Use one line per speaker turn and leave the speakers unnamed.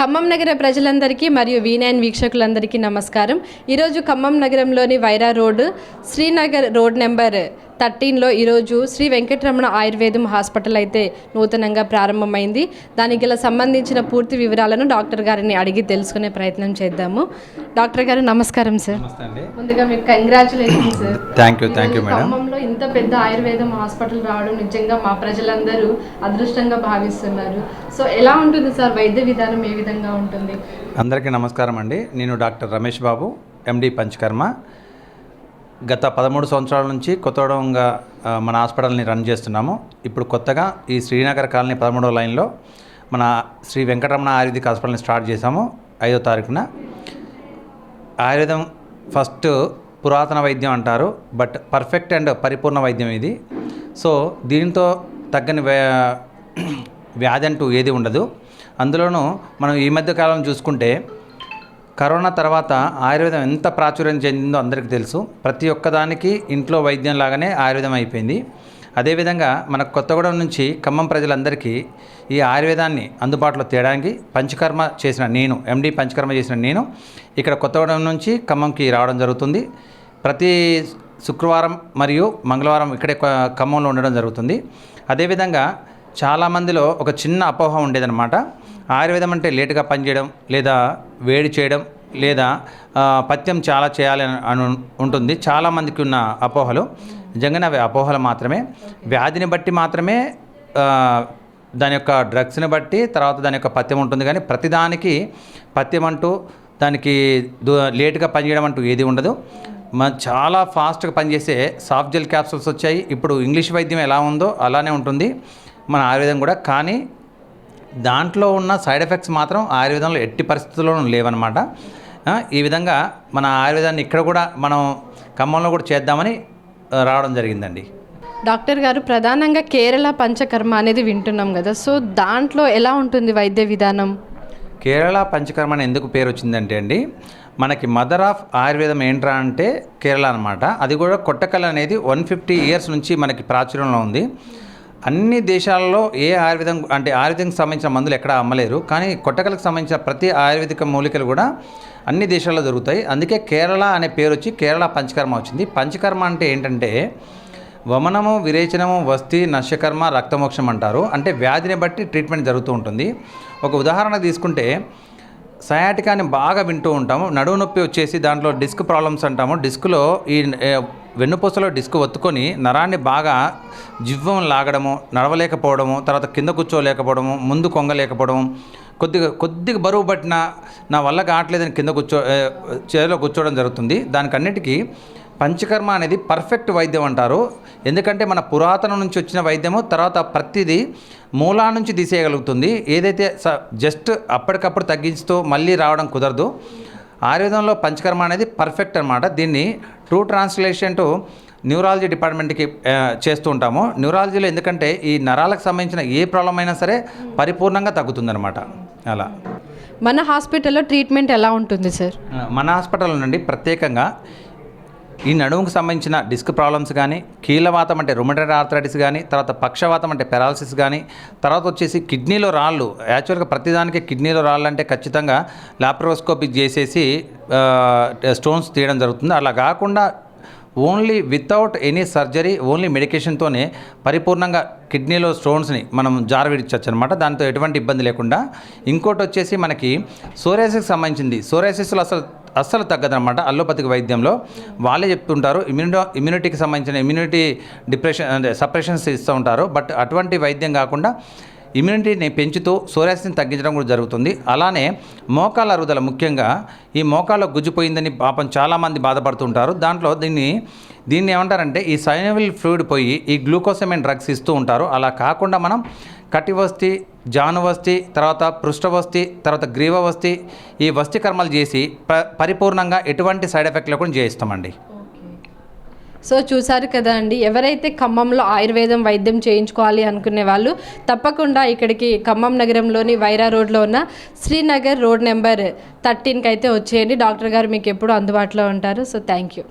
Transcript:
ఖమ్మం నగర ప్రజలందరికీ మరియు V9 వీక్షకులందరికీ నమస్కారం. ఈరోజు ఖమ్మం నగరంలోని Wyra road Srinagar road number 13లో ఈరోజు శ్రీ వెంకటరమణ ఆయుర్వేదం హాస్పిటల్ అయితే నూతనంగా ప్రారంభమైంది. దానికి గల సంబంధించిన పూర్తి వివరాలను డాక్టర్ గారిని అడిగి తెలుసుకునే ప్రయత్నం చేద్దాము. డాక్టర్ గారు నమస్కారం సార్. ముందుగా మీకు congratulations sir.
Thank you madam.
ఖమ్మంలో ఇంత పెద్ద ఆయుర్వేదం హాస్పిటల్ రావడం నిజంగా మా ప్రజలందరూ అదృష్టంగా భావిస్తున్నారు. సో ఎలా ఉంటుంది సార్ వైద్య విధానం, ఏ విధంగా ఉంటుంది?
అందరికీ నమస్కారం అండి. నేను డాక్టర్ రమేష్ బాబు, MD పంచకర్మ. గత 13 సంవత్సరాల నుంచి కొత్తగా మన హాస్పిటల్ని రన్ చేస్తున్నాము. ఇప్పుడు కొత్తగా ఈ శ్రీనగర్ కాలనీ 13వ లైన్లో మన శ్రీ వెంకటరమణ ఆయుర్వేదిక్ హాస్పిటల్ని స్టార్ట్ చేశాము 5వ తారీఖున. ఆయుర్వేదం ఫస్ట్ పురాతన వైద్యం అంటారు, బట్ పర్ఫెక్ట్ అండ్ పరిపూర్ణ వైద్యం ఇది. సో దీంతో తగ్గని వ్యాధి అంటూ ఏది ఉండదు. అందులోనూ మనం ఈ మధ్య కాలం చూసుకుంటే కరోనా తర్వాత ఆయుర్వేదం ఎంత ప్రాచుర్యం చెందిందో అందరికీ తెలుసు. ప్రతి ఒక్కదానికి ఇంట్లో వైద్యం లాగానే ఆయుర్వేదం అయిపోయింది. అదేవిధంగా మన కొత్తగూడెం నుంచి ఖమ్మం ప్రజలందరికీ ఈ ఆయుర్వేదాన్ని అందుబాటులో తేడానికి పంచకర్మ చేసిన నేను, MD పంచకర్మ చేసిన నేను ఇక్కడ కొత్తగూడెం నుంచి ఖమ్మంకి రావడం జరుగుతుంది. ప్రతి శుక్రవారం మరియు మంగళవారం ఇక్కడే ఖమ్మంలో ఉండడం జరుగుతుంది. అదేవిధంగా చాలామందిలో ఒక చిన్న అపోహ ఉండేదన్నమాట. ఆయుర్వేదం అంటే లేటుగా పనిచేయడం, లేదా వేడి చేయడం, లేదా పథ్యం చాలా చేయాలి అని ఉంటుంది. చాలామందికి ఉన్న అపోహలు నిజంగానే అవి అపోహలు మాత్రమే. వ్యాధిని బట్టి మాత్రమే దాని యొక్క డ్రగ్స్ని బట్టి తర్వాత దాని యొక్క పథ్యం ఉంటుంది. కానీ ప్రతిదానికి పథ్యం అంటూ దానికి లేటుగా పనిచేయడం అంటూ ఏది ఉండదు. చాలా ఫాస్ట్గా పనిచేసే సాఫ్ట్ జెల్ క్యాప్సూల్స్ వచ్చాయి. ఇప్పుడు ఇంగ్లీష్ వైద్యం ఎలా ఉందో అలానే ఉంటుంది మన ఆయుర్వేదం కూడా. కానీ దాంట్లో ఉన్న సైడ్ ఎఫెక్ట్స్ మాత్రం ఆయుర్వేదంలో ఎట్టి పరిస్థితుల్లోనూ లేవన్నమాట. ఈ విధంగా మన ఆయుర్వేదాన్ని ఇక్కడ కూడా మనం ఖమ్మంలో కూడా చేద్దామని రావడం జరిగిందండి.
డాక్టర్ గారు, ప్రధానంగా కేరళ పంచకర్మ అనేది వింటున్నాం కదా, సో దాంట్లో ఎలా ఉంటుంది వైద్య విధానం?
కేరళ పంచకర్మ అని ఎందుకు పేరు వచ్చిందంటే అండి, మనకి మదర్ ఆఫ్ ఆయుర్వేదం ఏంట్రా అంటే కేరళ అనమాట. అది కూడా కొట్టకల్ అనేది 150 years నుంచి మనకి ప్రాచుర్యంలో ఉంది. అన్ని దేశాలలో ఏ ఆయుర్వేదం అంటే ఆయుర్వేదంకి సంబంధించిన మందులు ఎక్కడ అమ్మలేరు, కానీ కొట్టకలకు సంబంధించిన ప్రతి ఆయుర్వేదిక మూలికలు కూడా అన్ని దేశాల్లో దొరుకుతాయి. అందుకే కేరళ అనే పేరు వచ్చి కేరళ పంచకర్మ వచ్చింది. పంచకర్మ అంటే ఏంటంటే వమనము, విరేచనము, వస్తి, నశ్యకర్మ, రక్తమోక్షం అంటారు. అంటే వ్యాధిని బట్టి ట్రీట్మెంట్ జరుగుతూ ఉంటుంది. ఒక ఉదాహరణ తీసుకుంటే సయాటికాని బాగా వింటూ ఉంటాము. నడువు నొప్పి వచ్చేసి దాంట్లో డిస్క్ ప్రాబ్లమ్స్ అంటాము. డిస్క్లో ఈ వెన్నుపూసలో డిస్క్ ఒత్తుకొని నరాన్ని బాగా జివ్వం లాగడము, నడవలేకపోవడము, తర్వాత కింద కూర్చోలేకపోవడము, ముందు కొంగలేకపోవడము, కొద్దిగా బరువు పట్టిన నా వల్ల కావట్లేదని కింద చేతిలో కూర్చోవడం జరుగుతుంది. దానికన్నిటికీ పంచకర్మ అనేది పర్ఫెక్ట్ వైద్యం అంటారు. ఎందుకంటే మన పురాతనం నుంచి వచ్చిన వైద్యము తర్వాత ప్రతిదీ మూలా నుంచి తీసేయగలుగుతుంది. ఏదైతే జస్ట్ అప్పటికప్పుడు తగ్గించుతూ మళ్ళీ రావడం కుదరదు. ఆయుర్వేదంలో పంచకర్మ అనేది పర్ఫెక్ట్ అనమాట. దీన్ని ట్రూ ట్రాన్స్లేషన్ టు న్యూరాలజీ డిపార్ట్మెంట్కి చేస్తూ ఉంటాము. న్యూరాలజీలో ఎందుకంటే ఈ నరాలకు సంబంధించిన ఏ ప్రాబ్లం అయినా సరే పరిపూర్ణంగా తగ్గుతుందన్నమాట. అలా
మన హాస్పిటల్లో ట్రీట్మెంట్ ఎలా ఉంటుంది సార్?
మన హాస్పిటల్ నుండి ప్రత్యేకంగా ఈ నడుముకు సంబంధించిన డిస్క్ ప్రాబ్లమ్స్ కానీ, కీళ్ళవాతం అంటే రుమటైడ్ ఆర్థరైటిస్ కానీ, తర్వాత పక్షవాతం అంటే పెరాలసిస్ కానీ, తర్వాత వచ్చేసి కిడ్నీలో రాళ్ళు. యాక్చువల్గా ప్రతిదానికి కిడ్నీలో రాళ్ళు అంటే ఖచ్చితంగా లాప్రోస్కోపీ చేసేసి స్టోన్స్ తీయడం జరుగుతుంది. అలా కాకుండా only without any surgery, only మెడికేషన్తోనే పరిపూర్ణంగా కిడ్నీలో స్టోన్స్ని మనం జారవిడించవచ్చు అనమాట. దాంతో ఎటువంటి ఇబ్బంది లేకుండా. ఇంకోటి వచ్చేసి మనకి సోరియాసిస్కి సంబంధించింది. సోరియాసిస్లో అస్సలు తగ్గదనమాట. అల్లోపతిక్ వైద్యంలో వాళ్ళే చెప్తుంటారు ఇమ్యూనిటీకి సంబంధించిన ఇమ్యూనిటీ డిప్రెషన్ అంటే సప్రెషన్స్ ఇస్తూ ఉంటారు. బట్ అటువంటి వైద్యం కాకుండా ఇమ్యూనిటీని పెంచుతూ సోరియాసిస్ని తగ్గించడం కూడా జరుగుతుంది. అలానే మోకాళ్ళ అరుగుదల, ముఖ్యంగా ఈ మోకాళ్ళలో గుజ్జుపోయిందని పాపం చాలామంది బాధపడుతుంటారు. దాంట్లో దీన్ని ఏమంటారంటే ఈ సైనోవిల్ ఫ్లూయిడ్ పోయి ఈ గ్లూకోసమైన్ డ్రగ్స్ ఇస్తూ ఉంటారు. అలా కాకుండా మనం కటివస్తి, జానువస్తి, తర్వాత పృష్ఠవస్తి, తర్వాత గ్రీవవస్తి, ఈ వస్తి కర్మలు చేసి పరిపూర్ణంగా ఎటువంటి సైడ్ ఎఫెక్ట్ లేకుండా చేయిస్తామండి.
సో చూసారు కదా అండి, ఎవరైతే ఖమ్మంలో ఆయుర్వేదం వైద్యం చేయించుకోవాలి అనుకునే వాళ్ళు తప్పకుండా ఇక్కడికి ఖమ్మం నగరంలోని వైరా రోడ్లో ఉన్న శ్రీనగర్ రోడ్ నెంబర్ 13కి అయితే వచ్చేయండి. డాక్టర్ గారు మీకు ఎప్పుడూ అందుబాటులో ఉంటారు. So thank you.